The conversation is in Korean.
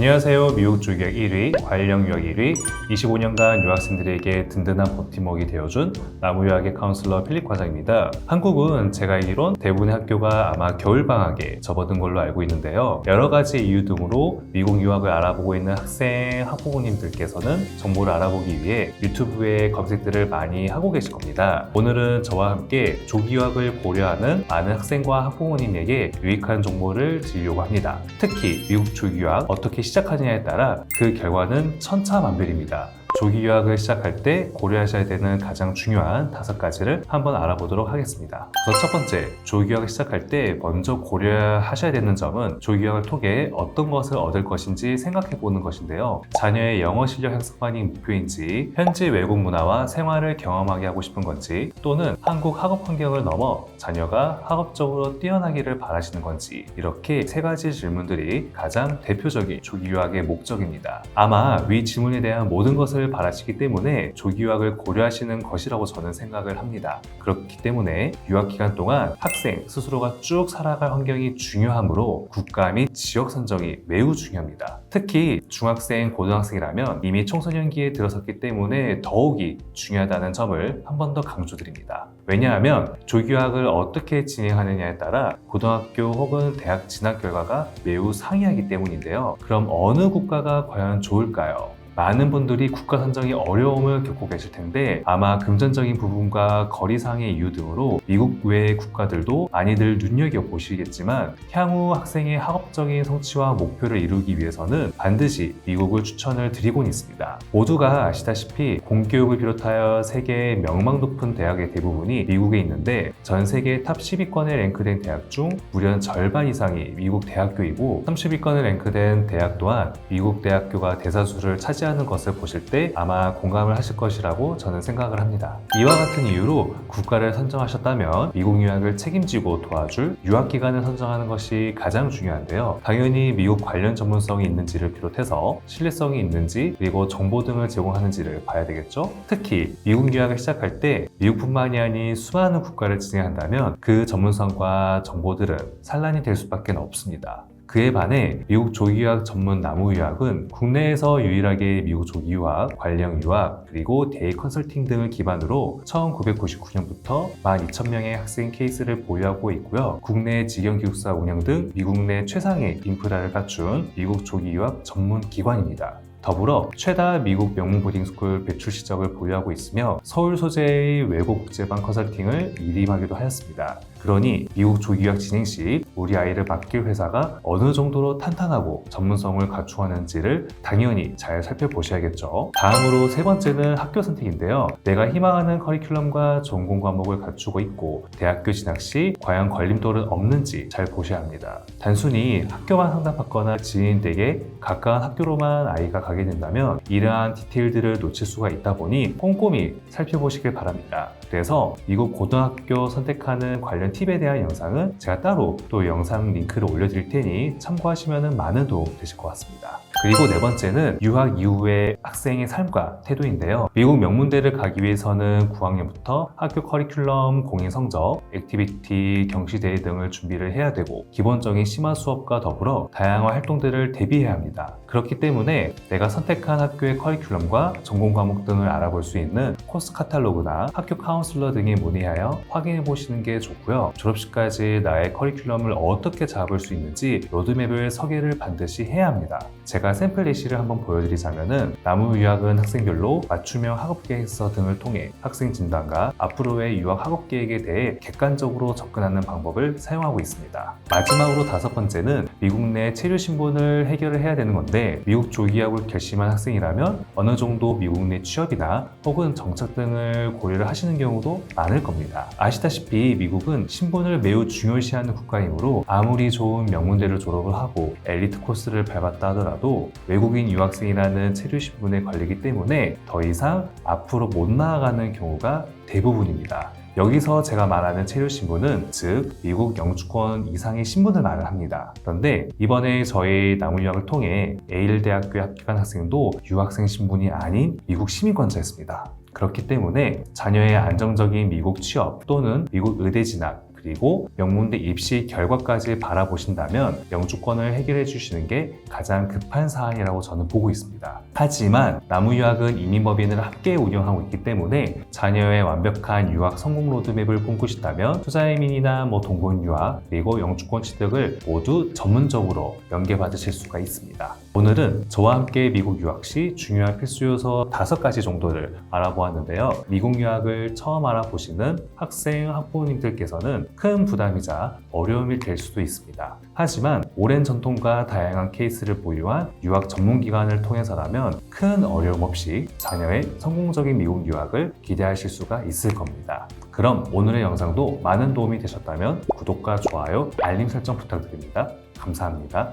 안녕하세요. 미국 주유학 1위, 과일형 유학 1위, 25년간 유학생들에게 든든한 버팀목이 되어준 나무유학의 카운슬러 필립 과장입니다. 한국은 제가 알기론 대부분의 학교가 아마 겨울방학에 접어든 걸로 알고 있는데요. 여러 가지 이유 등으로 미국 유학을 알아보고 있는 학생, 학부모님들께서는 정보를 알아보기 위해 유튜브에 검색들을 많이 하고 계실 겁니다. 오늘은 저와 함께 조기 유학을 고려하는 많은 학생과 학부모님에게 유익한 정보를 드리려고 합니다. 특히 미국 조기 유학 어떻게 시작하느냐에 따라 그 결과는 천차만별입니다. 조기 유학을 시작할 때 고려하셔야 되는 가장 중요한 5가지를 한번 알아보도록 하겠습니다. 우선 첫 번째, 조기 유학을 시작할 때 먼저 고려하셔야 되는 점은 조기 유학을 통해 어떤 것을 얻을 것인지 생각해 보는 것인데요. 자녀의 영어 실력 향상만이 목표인지, 현지 외국 문화와 생활을 경험하게 하고 싶은 건지, 또는 한국 학업 환경을 넘어 자녀가 학업적으로 뛰어나기를 바라시는 건지, 이렇게 3가지 질문들이 가장 대표적인 조기 유학의 목적입니다. 아마 위 질문에 대한 모든 것을 바라시기 때문에 조기 유학을 고려하시는 것이라고 저는 생각을 합니다. 그렇기 때문에 유학 기간 동안 학생 스스로가 쭉 살아갈 환경이 중요하므로 국가 및 지역 선정이 매우 중요합니다. 특히 중학생, 고등학생이라면 이미 청소년기에 들어섰기 때문에 더욱이 중요하다는 점을 한 번 더 강조드립니다. 왜냐하면 조기 유학을 어떻게 진행하느냐에 따라 고등학교 혹은 대학 진학 결과가 매우 상이하기 때문인데요. 그럼 어느 국가가 과연 좋을까요? 많은 분들이 국가 선정이 어려움을 겪고 계실 텐데 아마 금전적인 부분과 거리상의 이유 등으로 미국 외의 국가들도 많이들 눈여겨보시겠지만 향후 학생의 학업적인 성취와 목표를 이루기 위해서는 반드시 미국을 추천을 드리곤 있습니다. 모두가 아시다시피 공교육을 비롯하여 세계의 명망 높은 대학의 대부분이 미국에 있는데 전 세계 탑 10위권에 랭크된 대학 중 무려 절반 이상이 미국 대학교이고 30위권에 랭크된 대학 또한 미국 대학교가 대다수를 차지하는 것을 보실 때 아마 공감을 하실 것이라고 저는 생각을 합니다. 이와 같은 이유로 국가를 선정하셨다면 미국 유학을 책임지고 도와줄 유학 기관을 선정하는 것이 가장 중요한데요. 당연히 미국 관련 전문성이 있는지를 비롯해서 신뢰성이 있는지 그리고 정보 등을 제공하는지를 봐야 되겠죠. 특히 미국 유학을 시작할 때 미국뿐만이 아닌 수많은 국가를 진행한다면 그 전문성과 정보들은 산란이 될 수밖에 없습니다. 그에 반해 미국 조기 유학 전문 나무 유학은 국내에서 유일하게 미국 조기 유학, 관련 유학, 그리고 데이 컨설팅 등을 기반으로 1999년부터 12,000명의 학생 케이스를 보유하고 있고요. 국내 직영 기숙사 운영 등 미국 내 최상의 인프라를 갖춘 미국 조기 유학 전문 기관입니다. 더불어 최다 미국 명문 보딩스쿨 배출 시적을 보유하고 있으며 서울 소재의 외고 국제반 컨설팅을 일임하기도 하였습니다. 그러니 미국 조기 유학 진행 시 우리 아이를 맡길 회사가 어느 정도로 탄탄하고 전문성을 갖추었는지를 당연히 잘 살펴보셔야겠죠. 다음으로 3번째는 학교 선택인데요. 내가 희망하는 커리큘럼과 전공 과목을 갖추고 있고 대학교 진학 시 과연 걸림돌은 없는지 잘 보셔야 합니다. 단순히 학교만 상담받거나 지인 댁에 가까운 학교로만 아이가 가게 된다면 이러한 디테일들을 놓칠 수가 있다 보니 꼼꼼히 살펴보시길 바랍니다. 그래서 미국 고등학교 선택하는 관련 팁에 대한 영상은 제가 따로 또 영상 링크를 올려드릴 테니 참고하시면 많은 도움 되실 것 같습니다. 그리고 4번째는 유학 이후의 학생의 삶과 태도인데요. 미국 명문대를 가기 위해서는 9학년부터 학교 커리큘럼, 공인 성적, 액티비티, 경시대회 등을 준비를 해야 되고 기본적인 심화 수업과 더불어 다양한 활동들을 대비해야 합니다. 그렇기 때문에 내가 선택한 학교의 커리큘럼과 전공 과목 등을 알아볼 수 있는 코스 카탈로그나 학교 카운슬러 등에 문의하여 확인해 보시는 게 좋고요. 졸업식까지 나의 커리큘럼을 어떻게 잡을 수 있는지 로드맵을 설계를 반드시 해야 합니다. 제가 샘플 예시를 한번 보여드리자면은 나무 유학은 학생별로 맞춤형 학업 계획서 등을 통해 학생 진단과 앞으로의 유학 학업 계획에 대해 객관적으로 접근하는 방법을 사용하고 있습니다. 마지막으로 5번째는 미국 내 체류 신분을 해결을 해야 되는 건데 미국 조기 유학을 결심한 학생이라면 어느 정도 미국 내 취업이나 혹은 정착 등을 고려를 하시는 경우도 많을 겁니다. 아시다시피 미국은 신분을 매우 중요시하는 국가이므로 아무리 좋은 명문대를 졸업을 하고 엘리트 코스를 밟았다 하더라도 외국인 유학생이라는 체류 신분에 걸리기 때문에 더 이상 앞으로 못 나아가는 경우가 대부분입니다. 여기서 제가 말하는 체류 신분은 즉 미국 영주권 이상의 신분을 말을 합니다. 그런데 이번에 저희 나무 유학을 통해 예일 대학교에 합격한 학생도 유학생 신분이 아닌 미국 시민권자였습니다. 그렇기 때문에 자녀의 안정적인 미국 취업 또는 미국 의대 진학 그리고 명문대 입시 결과까지 바라보신다면 영주권을 해결해 주시는 게 가장 급한 사안이라고 저는 보고 있습니다. 하지만 나무유학은 이민법인을 함께 운영하고 있기 때문에 자녀의 완벽한 유학 성공 로드맵을 꿈꾸신다면 투자이민이나 동본 유학 그리고 영주권 취득을 모두 전문적으로 연계받으실 수가 있습니다. 오늘은 저와 함께 미국 유학 시 중요한 필수 요소 5가지 정도를 알아보았는데요. 미국 유학을 처음 알아보시는 학생, 학부모님들께서는 큰 부담이자 어려움이 될 수도 있습니다. 하지만 오랜 전통과 다양한 케이스를 보유한 유학 전문기관을 통해서라면 큰 어려움 없이 자녀의 성공적인 미국 유학을 기대하실 수가 있을 겁니다. 그럼 오늘의 영상도 많은 도움이 되셨다면 구독과 좋아요, 알림 설정 부탁드립니다. 감사합니다.